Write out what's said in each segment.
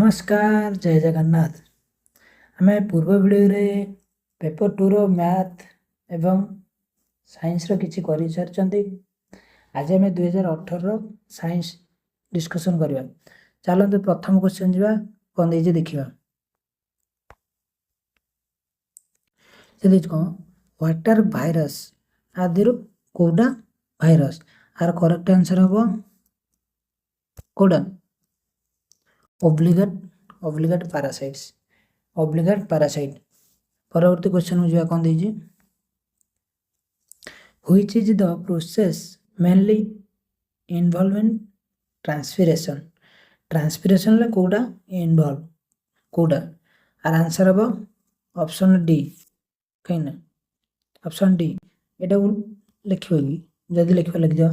नमस्कार जय जगन्नाथ। आम पूर्व भिडियो पेपर 2 रो मैथ एवं साइंस रो किछि करि सारचंती। आज आम 2018 रो साइंस डिस्कशन करबा। चलते प्रथम क्वेश्चन जीवा कोन देजे देखिबा। से देज को वाटर भाइरस आदिरो कोडा भाइरस आर करेक्ट आंसर हबो कोडा obligate parasite। परवर्ती क्वेश्चन में जो कौन दीजिए which is the process mainly involved in transpiration ले कोडा involve कोडा आर आंसर अब ऑप्शन डी कहीं ना ऑप्शन डी एटा लिखियो कि जदी लिखिबा लिख दियो।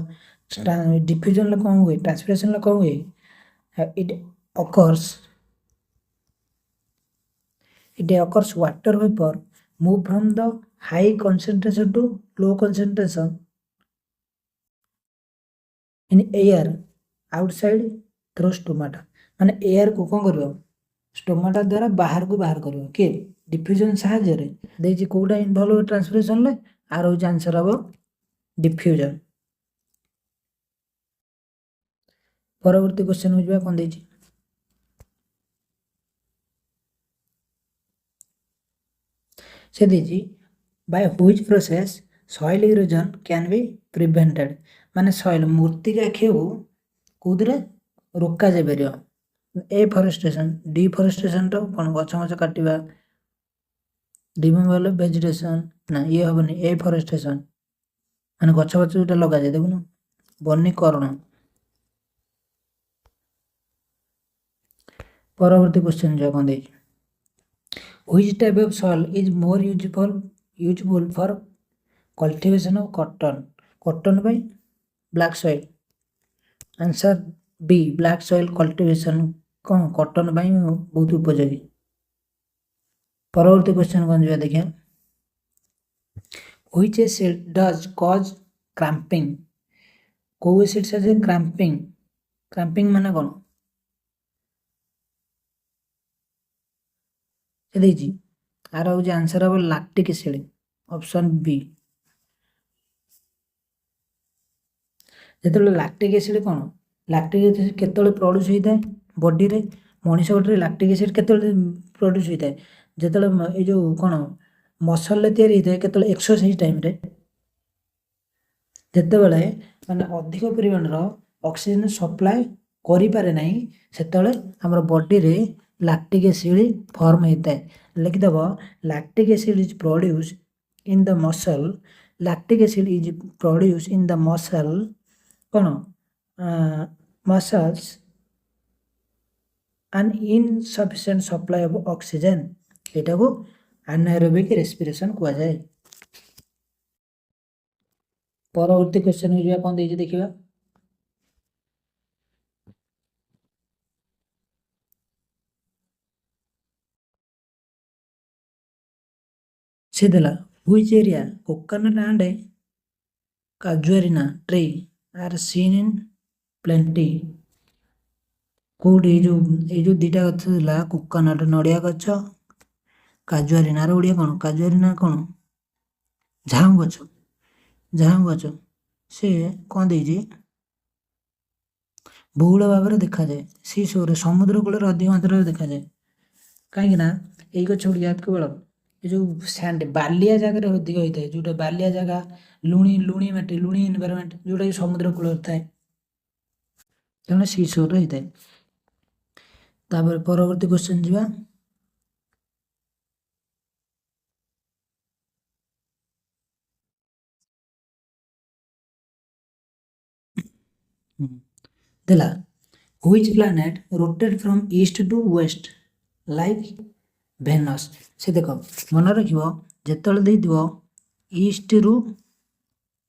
डिफ्यूजन ले कौन हुए ट्रांसपिरेशन ले कौन हुए it occurs water vapor move from the high concentration to low concentration in air outside through stomata माने एयर को कौन करियो स्टोमाटा द्वारा बाहर को बाहर करियो के डिफ्यूजन साहाय्य रे देजी कोडा इन्वॉल्व ट्रांसपिरेशन ले आर हो आंसर हबो डिफ्यूजन। परवर्ती क्वेश्चन में जबा कोन देजी से देजी by which process soil erosion can be prevented माने सॉइल मूर्तिका खेऊ कोदरे रोका जे बेरियो एफॉरेस्टेशन डिफॉरेस्टेशन तो कोन गछ गछ काटिबा रिमूवल वेजिटेशन ना ये हबनी एफॉरेस्टेशन माने गछ गछ जोटा लगा जाय देखुन वनीकरण। परवर्ती क्वेश्चन जो कोन देजी which type of soil is more useful for cultivation of cotton by black soil answer B black soil cultivation कौन कॉटन बाई बहुत उपयोगी। परवर्ती क्वेश्चन कौन जो देखिए which acid does cause cramping को एसिड से क्रैम्पिंग माने कौन से देजी आर हो आंसर हम लैक्टिक एसिड ऑप्शन बी। जेतले लैक्टिक एसिड कौन लैक्टिक एसिड केतले प्रोड्यूस होता है बॉडी रे मनीष बॉडी रे लैक्टिक एसिड केतले प्रोड्यूस होता है जेतले ए जो कौन मसल ले तयारी होता है केतले एक्सरसाइज टाइम रे जेतेबेले माने अधिक परिमाण रो ऑक्सीजन सप्लाई करि पारे नाही सेतले हमर बॉडी रे लैक्टिक एसिड फॉर्म होता है। लिख दबो lactic acid is produce in the muscle कौन muscles an insufficient supply of oxygen एटा को anaerobic respiration कुआ जाए। परवर्ती क्वेश्चन में जो कौन देजी देखिबा से देला which area coconut and casuarina tree are seen in plenty कोडी जो दीटा गछ दिला कोकोनट नडिया गछ काजुआरिना रो ओडिया कोन काजुआरिना कोन झाऊ गछ से कोन देजी बहुल भाव में देखा जाए सी शोर समुद्र कूल अधिक मात्रा देखा जाए कहीं ना यही गछ गुड़िया केवल ये जो सैंड बालिया जगह अधिक होता है जोटा बालिया जगह लुणी माटी लुणी एनवायरनमेंट जोटा समुद्र कूल थाए तेना सी शोर होता है। तापर परवर्ती क्वेश्चन जीवा देला which planet rotate from east to west like Venus से देखो मन रखिबो जेतले दे दिबो ईस्ट रु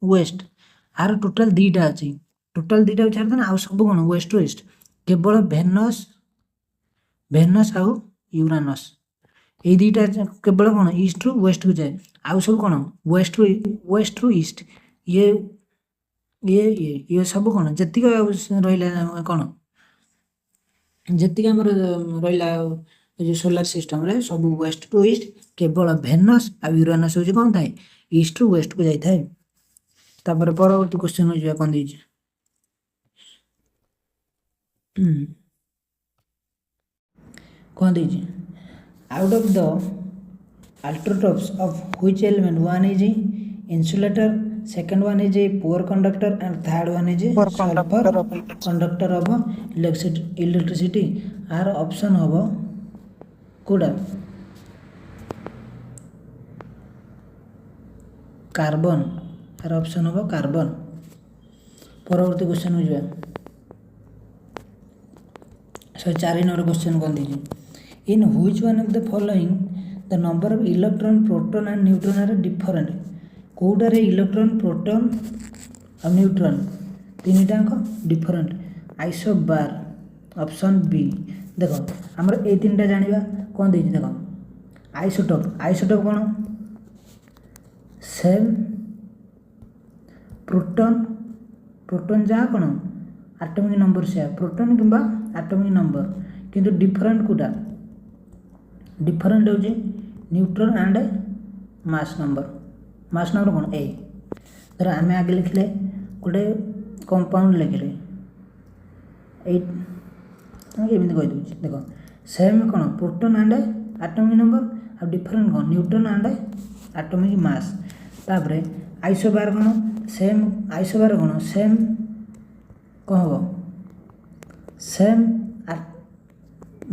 वेस्ट आर टोटल दीटा अछि टोटल दीटा छाड़ देना आ सब कोन वेस्ट टू ईस्ट केवल भेनस आउ यूरानस ए दीटा केवल कोन ईस्ट रु वेस्ट को जाए आउ सब कोन वेस्ट टू ईस्ट ये सब कोन जति रहिला कोन ଯେତିକି ଆମର ରହିଲା ଏ ଯେଉଁ ସୋଲାର ସିଷ୍ଟମରେ ସବୁ ୱେଷ୍ଟ ଟୁ ଇଷ୍ଟ, କେବଳ ଭେନସ୍ ଆଉ ୟୁରାନସ୍ ହେଉଛି କ'ଣ ଥାଏ, ଇଷ୍ଟରୁ ୱେଷ୍ଟକୁ ଯାଇଥାଏ। ତାପରେ ପରବର୍ତ୍ତୀ କ୍ୱେଶ୍ଚନ୍ ଯିବା, କ'ଣ ଦେଇଛି, କ'ଣ ଦେଇଛି, out of the allotropes of which element one is insulator, second one is a poor conductor and third one is a sulfur conductor of electricity। आर ऑप्शन हम कोड़ा कार्बन, आर ऑप्शन हम कार्बन। परवर्ती क्वेश्चन हो जाए 4 नंबर क्वेश्चन कौन दीजिए, in which one of the following the number of electron proton and neutron are different. कौटार इलेक्ट्रॉन प्रोटॉन और न्यूट्रॉन तीनटा डिफरेंट, आइसोबार ऑप्शन बी। देख आमर ए तीनटा जानिबा कौन देछि, देख आइसोटोप, आइसोटोप कौन सेम प्रोटॉन, प्रोटॉन जहाँ कौन एटॉमिक नंबर से प्रोटॉन किंबा एटॉमिक नंबर, किंतु डिफरेंट कोटा डिफरेंट हो neutron and mass number, mass number कौन ए। धर आम आगे लिखले गोटे कंपाउंड लिखले एमती कहीदे, देख सेम कौन प्रोटॉन एंड एटॉमिक नंबर आ डिफरेंट कौन न्यूट्रॉन एंड एटॉमिक मास। तापर आइसोबार कौन सेम, आइसोबार कौन सेम कौन हम same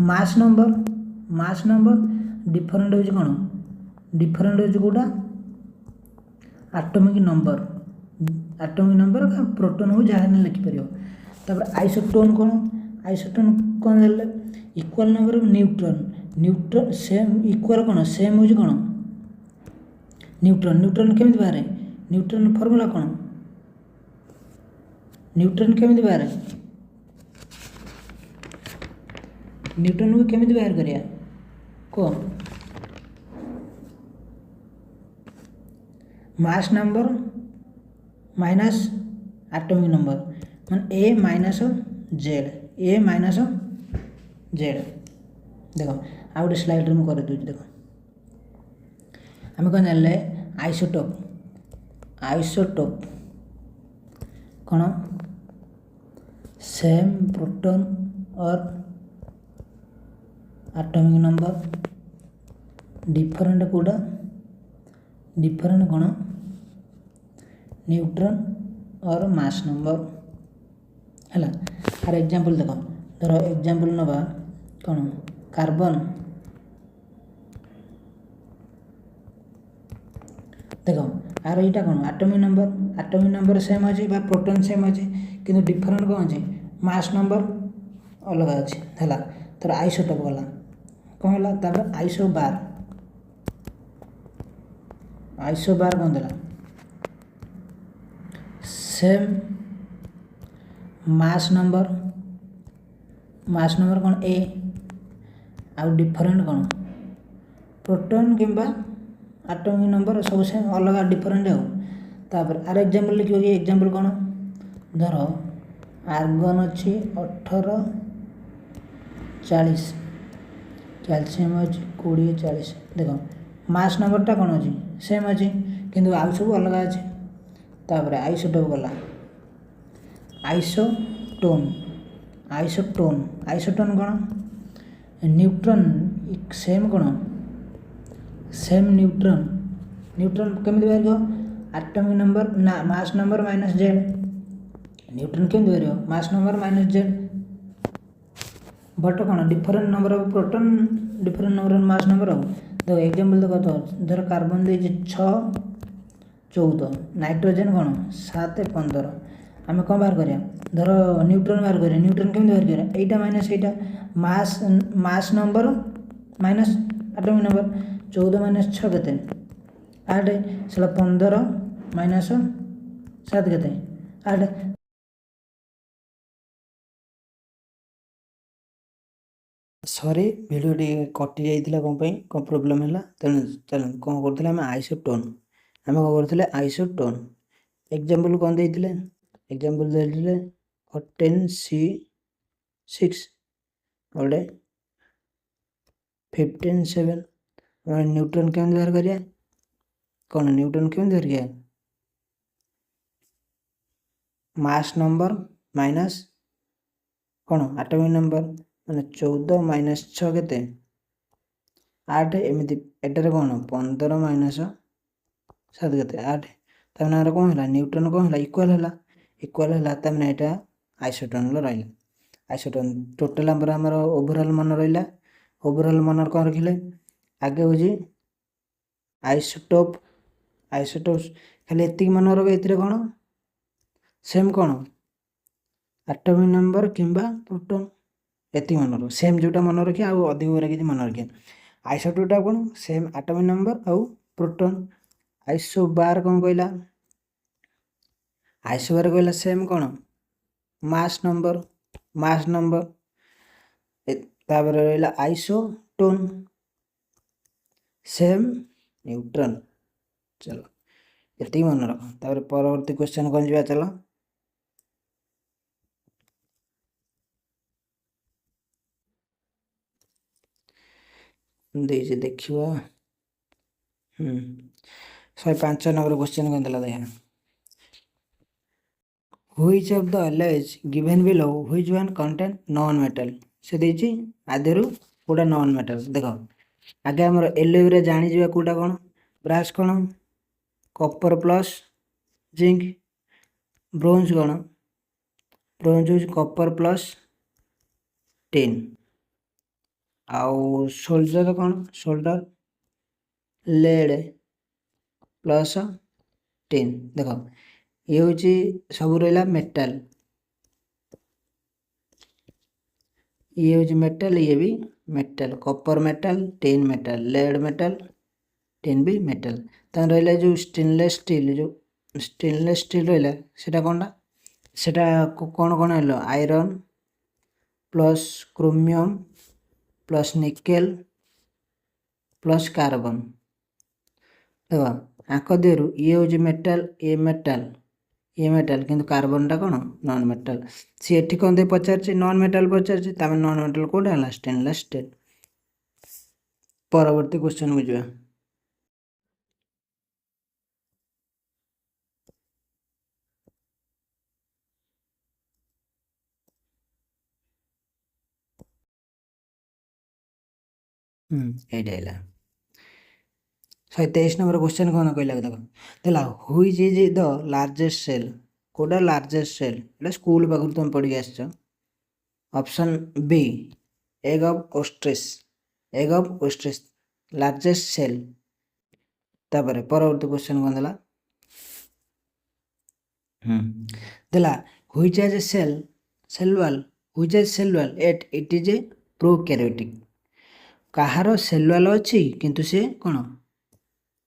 mass number, mass number different हो कौन डिफरेंट हो कौटा atomic number, atomic number proton हो जहाँ लिखिपर। तापर आइसोटोन कौन, आइसोटोन कौन equal number of neutron, neutron same equal कौन सेम हो कौन न्यूट्रॉन, न्यूट्रॉन केमिति बाहर, न्यूट्रॉन फॉर्मूला कौन, न्यूट्रॉन केमिति बाहर, न्यूट्रॉन को केमिति बाहर करिया को मास नंबर माइनस एटॉमिक नंबर मान ए माइनस जेड, ए माइनस जेड। देख आ गए स्लाइड में कर दूँ, देख आम कौन जान आइसोटोप, आइसोटोप कौन सेम प्रोटॉन और एटॉमिक नंबर, डिफरेंट कोड़ा डिफरेंट कौन न्यूट्रॉन और मास नंबर है। आर एग्जांपल देख, धर एग्जांपल नवा कौन कार्बन, देख आर यहाँ कौन एटॉमिक नंबर सेम अच्छे प्रोटॉन सेम अच्छे, किंतु डिफरेंट कौन अच्छे मास नंबर अलग अच्छे है। तर आइसोटोप गला कौन है, तापर आइसोबार, आइसोबार कौन देला same mass number, mass number कौन ए आउ डिफरेंट कौन प्रोटॉन किंबा एटॉमिक नंबर सब सेम अलग डिफरेंट हो। तापर आर एग्जांपल लिखियो कि एग्जांपल कौन, धर आर्गन अच्छी 1840, कैल्शियम अच्छी 2040, देख मास नंबरटा कौन अच्छी सेम अच्छी किंतु आउ सब अलग अच्छे। तापर आइसोटोप गला आइसोटोन, आइसोटोन आइसोटोन कौन न्यूट्रॉन सेम कौन सेम न्यूट्रॉन, न्यूट्रॉन केमिति बाहर एटॉमिक नंबर ना mass number minus Z, neutron केमिति बाहर mass number minus Z, but कौन different number of proton different number of mass number हो। देखो एग्जांपल देखो, तो धर कार्बन दे 6 14, नाइट्रोजन कौन 7 15, आम कौन बाहर करिया धर न्यूट्रॉन बाहर करिया, न्यूट्रॉन केमिति बाहर करिया एटा माइनस एटा मास number minus atomic number, 14 minus 6 केते 8 से 15 माइनस 7 केते 8। सॉरी वीडियो कटि जाइथिला कौन प्रोब्लेम है, तेणु चलो कौन करथिले आम आइसोटोन, आम कौन करथिले आइसोटोन। एग्जांपल कौन देथिले, एग्जांपल देथिले 10C6 गोटे 15.7 न्यूटन केम बाहर करिया कौन न्यूटन केम धरिया मास नंबर माइनस कौन एटॉमिक नंबर माने 14 माइनस 6 केते 8 एमती एटारे कौन 15 माइनस 7 केते 8 तमने कौन है न्यूटन कौन है इक्वल है तमने एटा आइसोटोन रहा आइसोटोन टोटल आमर ओभरऑल मन रहा ओभरऑल मन कौन रखिले आगे हूँ आइसोटोप खाली एति मन रख कौन सेम कौन एटॉमिक नंबर किंबा प्रोटॉन एति मन रख सेम जोटा मन रखिए आउ अधिक गुरा किसी मन रखिए आइसोटोपटा कौन सेम एटॉमिक नंबर आउ प्रोटॉन आइसो बार कौन कहला आइसो बार कहला सेम कौन मास नंबर तापर रहा आइसोटोन सेम न्यूट्रन चलो ये मन रख तापर परवर्ती क्वेश्चन कौन जा चलो देखिए 105 नंबर क्वेश्चन कौन देला देखा which of the alloys given below which one contain non metal से देछि आधेरु कोडा नॉन मेटल देखो आगे हमर एलोय रे जानि जिवा कोडा कोन ब्रास कोन कॉपर प्लस जिंक ब्रोंज कोन bronze is copper plus tin आउ सोल्डर कोन सोल्डर लेड प्लस टिन देखो ये हूँ सब रहा मेटाल ये हूँ मेटाल ये भी metal copper metal tin metal lead metal tin भी मेटाल तक रहा जो स्टेनलेस स्टील रहा से कौनटा से कौन कौन है iron plus chromium plus nickel plus carbon देखो आंक देहरु ये हूँ मेटाल ये मेटाल किंतु कार्बनटा कौन नॉन मेटाल सी एठी कौन दे पचार नॉन मेटाल पचार तमें नॉन मेटाल कौटा है स्टेनलेस स्टील परवर्ती क्वेश्चन को जा ये 123 नंबर क्वेश्चन कौन कहला देखो देला which is the largest cell कोडा लार्जेस्ट सेल एटा स्कूल पाखर तुम पढ़ी आसछ option B egg of ostrich largest cell तापर परवर्ती क्वेश्चन कौन देला देला which is a cell wall at it is a prokaryotic कहार सेल वॉल अच्छी किंतु से कौन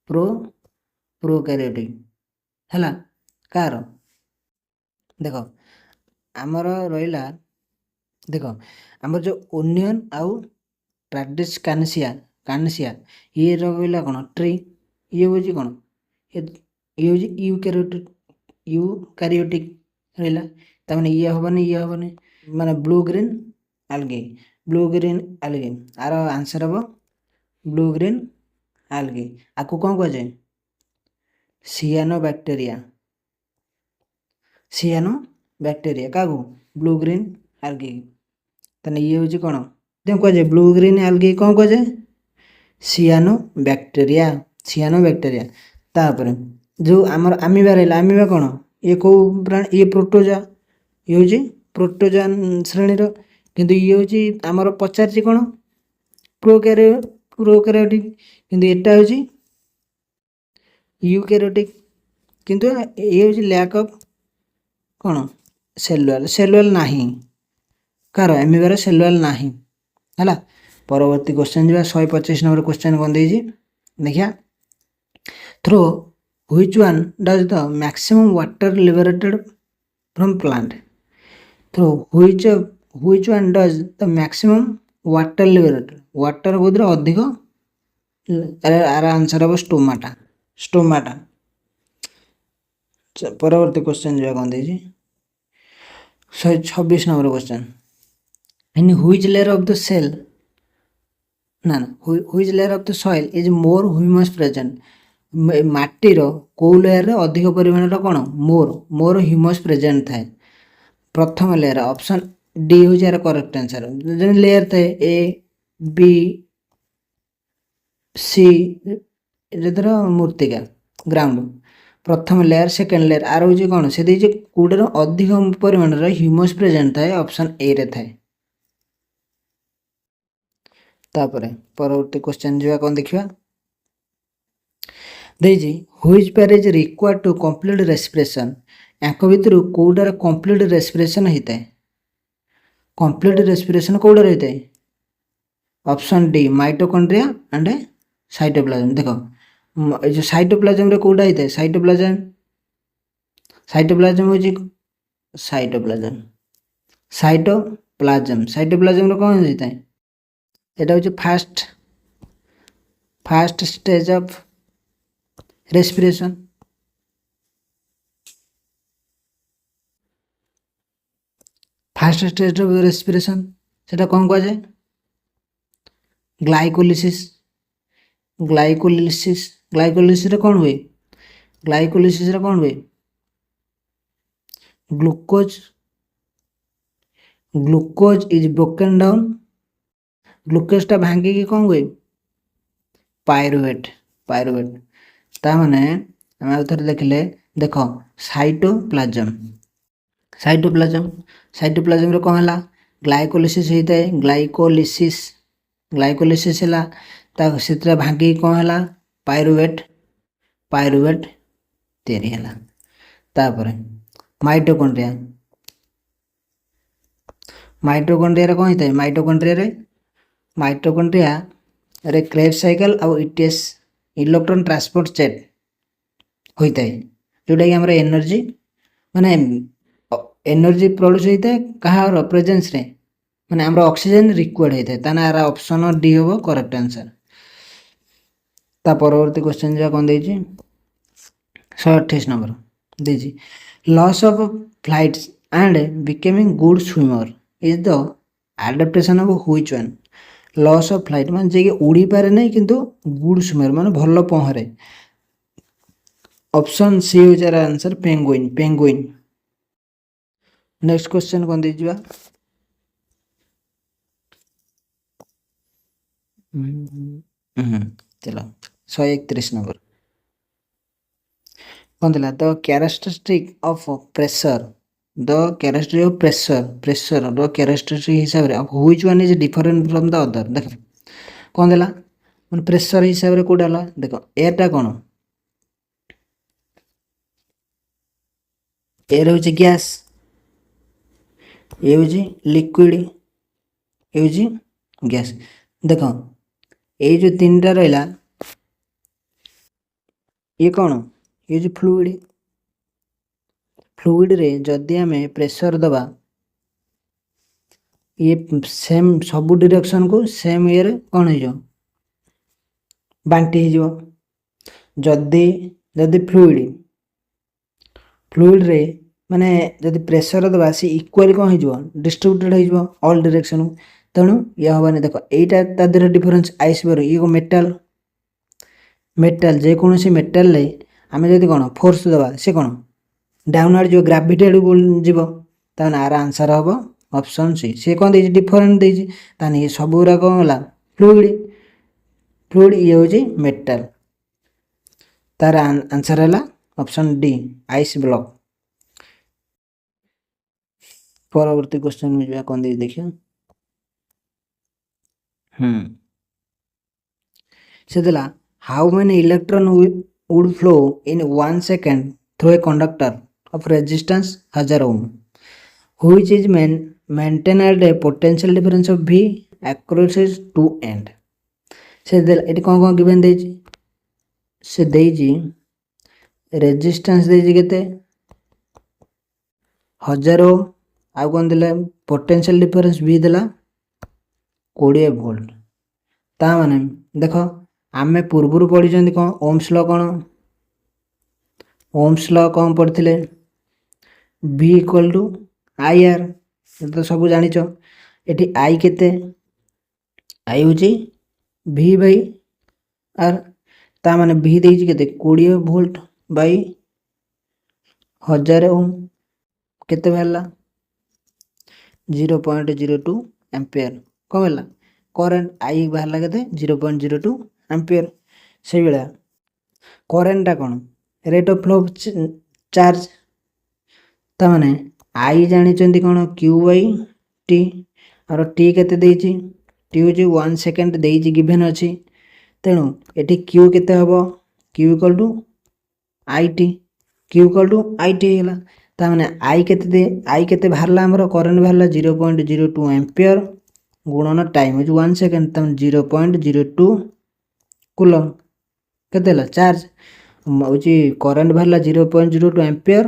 प्रोकैरियोटिक है कार देख आमर रहा देख आमर जो ओनियन आउ ट्राडिस कानेसिया ये रहा कौन ट्री ये हूँ कौन ये हूँ यूकैरियोटिक रहा तमें ये हेनी माने ब्लू ग्रीन आलगे आर आंसर हम ब्लू ग्रीन आलगे आपको कौन कह जाए सियानो बैक्टेरिया क्या ब्लू ग्रीन आलगे तने ये हूँ कौन कह जाए ब्लू ग्रीन आलगे कौन कह जाए सियानो बैक्टेरिया तापर जो आमर आमिबा रहा आमिबा कौन ये कौ प्राणी ये प्रोटोजा ये हूँ प्रोटोजान श्रेणीर किंतु ये हूँ आमर पचार कौन प्रोकैरियोटिक किंतु एटा हूँ यूकैरियोटिक किंतु ये हूँ लैक ऑफ कौन सेल नाही कार एमिबार सेल नाही है परवर्ती क्वेश्चन जा 125 नंबर क्वेश्चन कौन देजी देखिया through which one does the maximum water liberated from plant through which one does the maximum water liberated water बुद्ध अधिक आर आंसर हम स्टोमाटा परवर्ती क्वेश्चन जो कौन देजी 126 number question in which layer of the cell ना ना which layer of the soil is more humus present माटीर कौ लेयर अधिक परिमाण कौन मोर ह्यूमस प्रेजेंट थाए प्रथम लेयर ऑप्शन डी हूँ यार करेक्ट आंसर जो लेयर थाए ए बी सी धर मूर्तिका ग्राउंड प्रथम लेयर सेकेंड लेयर आर हूँ कौन से कौटार अधिक परिमाण ह्यूमस प्रेजेंट थाए ऑप्शन ए रे थाए तापर परवर्ती क्वेश्चन जा कौन देखा देजी which pair is required to complete respiration यांक भितर कौटार कंप्लीट रेस्पिरेशन होता है कंप्लीट रेस्पिरेशन कौटार होता है option D mitochondria and cytoplasm देखो जो साइटोप्लाज्म रे कौटा होता है साइटोप्लाज्म साइटोप्लाज्म हो साइटोप्लाज्म साइटोप्लाज्म साइटोप्लाज्म रे कौन होता है এটা হচ্ছে first stage of respiration first stage of respiration সেটা কম কুয়া যায় গ্লাইকোলিসিস গ্লাইকোলিসিস গ্লাইকোলিসিস রে কোন हुए গ্লাইকোলিসিস রে কোন हुए ग्लूकोज इज ब्रोकन डाउन ग्लूकोजटा भांगिकी कौन हुए पायरुवेट ताने आम आउथरे देखले देख साइटोप्लाज्म रे कौन है ग्लाइकोलिसिस होता है ग्लाइकोलिसिस है से भांगिकी कौन है पायरुवेट तैयारी है माइटोकॉन्ड्रिया रे कौन होता है माइटोकॉन्ड्रिया रे क्रेब्स साइकिल आउ ईटीएस इलेक्ट्रॉन ट्रांसपोर्ट चेन होता है जोटा कि हमारे एनर्जी माने एनर्जी प्रोड्यूस होता है कहाँ प्रेजेंस रे माने हमरा ऑक्सीजन रिक्वायर्ड होता है ताना ऑप्शन डी होबो करेक्ट आंसर ता परवर्ती क्वेश्चन जा कोन देजी 128 नंबर देजी loss of flights and becoming good swimmer is the adaptation of which one loss of flight मान जे उड़ी पारे नहीं किंतु गुड स्विमर माने भलो पहरे ऑप्शन सी हो जरा आंसर पेंगुइन नेक्स्ट क्वेश्चन कोन दीजिबा चलो 131 नंबर कौन दिला the characteristic of pressure the characteristic हिसाब रे which one is different from the other देख कौन दिला मन प्रेशर हिसाब रे कोडा ला देखो एटा कोन एयर होची गैस ये होची लिक्विड ये होची गैस देखो ये जो तीनटा रहला ये कौन ये जो फ्लूइड रे जदि आमे प्रेशर दबा ये सेम सब डायरेक्शन को सेम ये कौन हो बांटी हो जदि जदि फ्लूइड रे माने जदि प्रेशर दबा सी इक्वली कौन हो डिस्ट्रीब्यूटेड हो ऑल डायरेक्शन तेणु ये हबानी देख यहीटा तादेह डिफरेन्स आईसबर ये मेटाल जेकोसी मेटाल आम जब कौन फोर्स दबा सी कौन डाउनवर्ड जो ग्राविटी आड़ जीव ताने आर आंसर हम ऑप्शन सी कौन दे डिफरेंट देजी ताने ये सब गुरा कौन है फ्लूइड ये हूँ मेटाल तार आंसर है ऑप्शन डी आइस ब्लॉक परवर्ती क्वेश्चन में जा कौन दे देखिए से दिला how many electron would flow in 1 second through a conductor of resistance 1000 ohm which is maintained at a potential difference of V across its two end से दिला eighty कौन कौन गिवन देजी से देजी रेजिस्टेंस देजी केते 1000 ओम आ कौन दिला पोटेंशियल डिफरेंस V दिला 20 volt ता माने देखो आमे पूर्व पढ़ी कौन ओम्स लॉ कौन पढ़ते V equal to I R तो सब जान एटी आई केते आई होची V बाई आर ता माने V देइछि केते 20 वोल्ट बाई 1000 ओम केते भेला 0.02 एम्पियर कौन है करेन्ट आई बाहर केते 0.02 एम्पियर से बेला करेन्टा कौन रेट ऑफ फ्लो चार्ज ता माने आई जानी चंदी कौन क्यू बाई टी और टी केते देइछि टी होची 1 सेकंड देइछि गिवन अछि तेणु एटी क्यू केते हबो Q equal to I T Q equal to I T हैला ता माने आई केते बाहरला हमर करंट बाहरला 0.02 एम्पियर गुणन टाइम होची 1 सेकंड ता 0.02 कूलम केते ला चार्ज होची करंट बाहरला 0.02 एम्पियर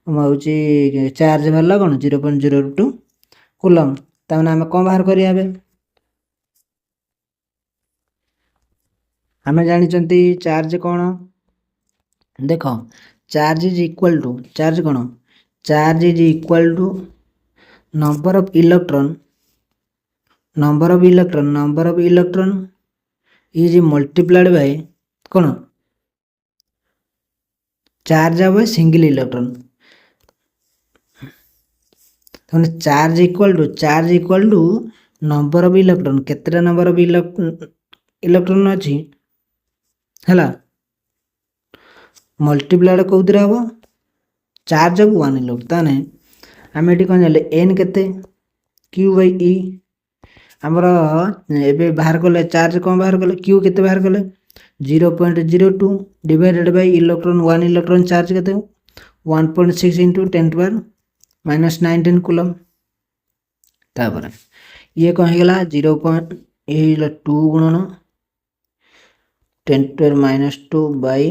होची चार्ज बाहरला कोन 0.02 कूलम ता माने हम कोन बाहर करिया बे हमें जानी चंती चार्ज कोन देखो charge is equal to charge कोन charge is equal to number of electron is multiplied by कोन चार्ज अब सिंगल इलेक्ट्रॉन तो charge equal to number of electron केतेटा नंबर ऑफ इलेक्ट्रॉन अछि हला मल्टीप्लाइड कोउतरे हबो चार्ज ऑफ 1 इलेक्ट्रॉन ताने हम एटी कोन जाले n केते q बाई e हमरा एबे बाहर करले चार्ज कोन बाहर करले q केते बाहर करले 0.02 divided by electron 1 electron charge केते 1.6 into 10 to minus 19 कूलम तापर ये कौन है 0.2 गुणन 10 to -2 बाई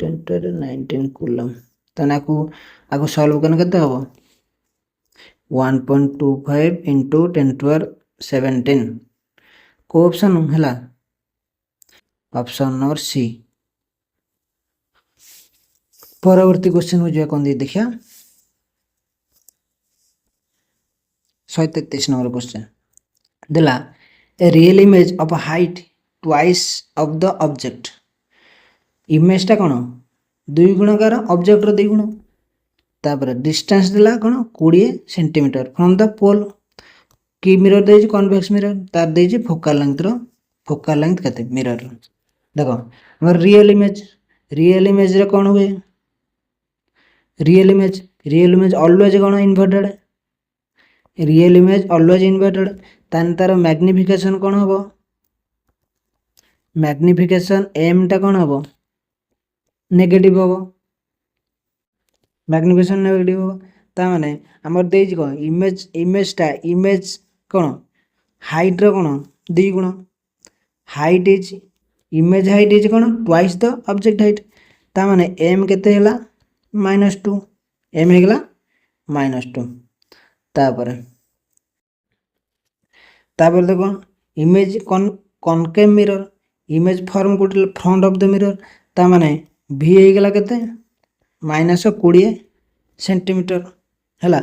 10 to 19 कूलम तना को आगो सॉल्व करन केते हबो 1.25 into 10 to 17 को ऑप्शन हला ऑप्शन नंबर सी परवर्ती क्वेश्चन हो जाए कौन दी देखिया 133 नंबर क्वेश्चन देला a real image of height twice of the object image टा कोन 2 गुणकार ऑब्जेक्ट रो 2 गुण तापर डिस्टेंस देला कोन 20 सेंटीमीटर फ्रॉम द पोल की मिरर देछि कन्वेक्स मिरर तार देछि फोकल लेंथ केते मिरर देखो हमर रियल इमेज रे कोन हुए रियल इमेज ऑलवेज कोन inverted real image always inverted तान तार मैग्निफिकेशन कोन हबो मैग्निफिकेशन m टा कोन हबो नेगेटिव हबो मैग्निफिकेशन नेगेटिव हबो ता माने हमर देछि कोन इमेज कोन हाइट रो कोन 2 गुण height is image height is cone twice the object height ता माने m केते हला -2 m हे गला -2 तापर देखो image concave mirror image form कोटल फ्रंट ऑफ द मिरर ता माने v हे गला केते -20 सेंटीमीटर हला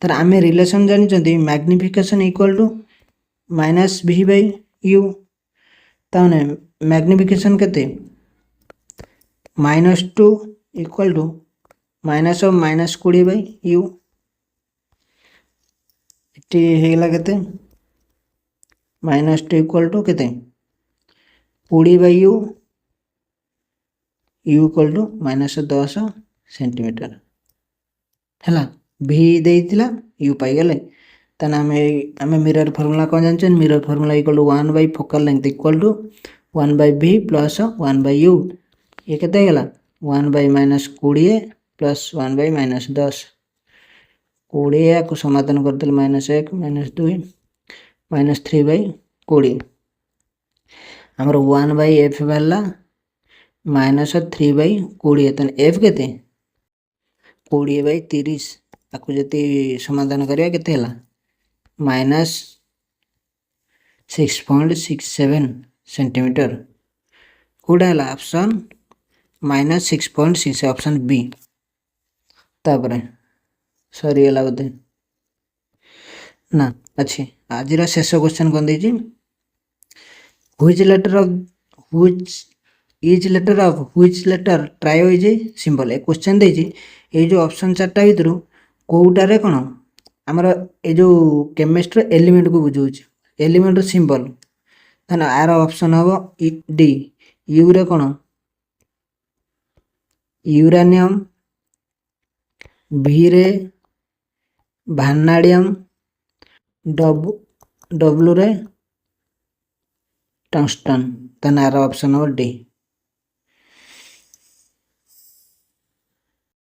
तर आमे रिलेशन जानि चंदी magnification equal to -v by u ता माने मैग्निफिकेशन केते -2 इक्वल टू -20 बाय u टी हे गला केते -2 इक्वल टू केते 20 by u equal to -10 centimetre हला v देइतिला u पाई गेले तना हमें मिरर फार्मूला कोन जानछन mirror formula equal to 1 by focal length equal to 1 by v plus 1 by u ये केते गेला 1 बाय -20 प्लस 1 बाय -10 20 को समाधान कर देल -1 -2 -3 बाय 20 हमर 1 बाय f वाला -3 बाय 20 तन f केते 20 बाय 30 ताकू जति समाधान करिया केते हला -6.67 सेंटीमीटर कोडा हला ऑप्शन -6.6 ऑप्शन बी तापर सॉरी हला बोधे ନା ଅଛି। ଆଜିର ଶେଷ କ୍ୱେଶ୍ଚନ୍ କ'ଣ ଦେଇଛି, which letter of which each letter of which letter ଟ୍ରାୟୋଇଜ୍ ସିମ୍ବଲ୍। ଏ କ୍ୱେଶ୍ଚନ୍ ଦେଇଛି ଏଇ ଯେଉଁ ଅପସନ୍ ଚାରିଟା ଭିତରୁ କେଉଁଟାରେ କ'ଣ ଆମର ଏ ଯେଉଁ କେମିଷ୍ଟ୍ରି ଏଲିମେଣ୍ଟକୁ ବୁଝଉଛି, ଏଲିମେଣ୍ଟ ସିମ୍ବଲ୍। ତାହେଲେ ଆର ଅପସନ୍ ହେବ ଡି, ୟୁରେ କ'ଣ ୟୁରାନିୟମ୍, ଭିରେ ଭାନାଡ଼ିୟମ୍, ଡବ୍ଲୁରେ ଟଙ୍ଗଷ୍ଟନ୍। ତାହେଲେ ଆର ଅପସନ୍ ହେବ ଡି।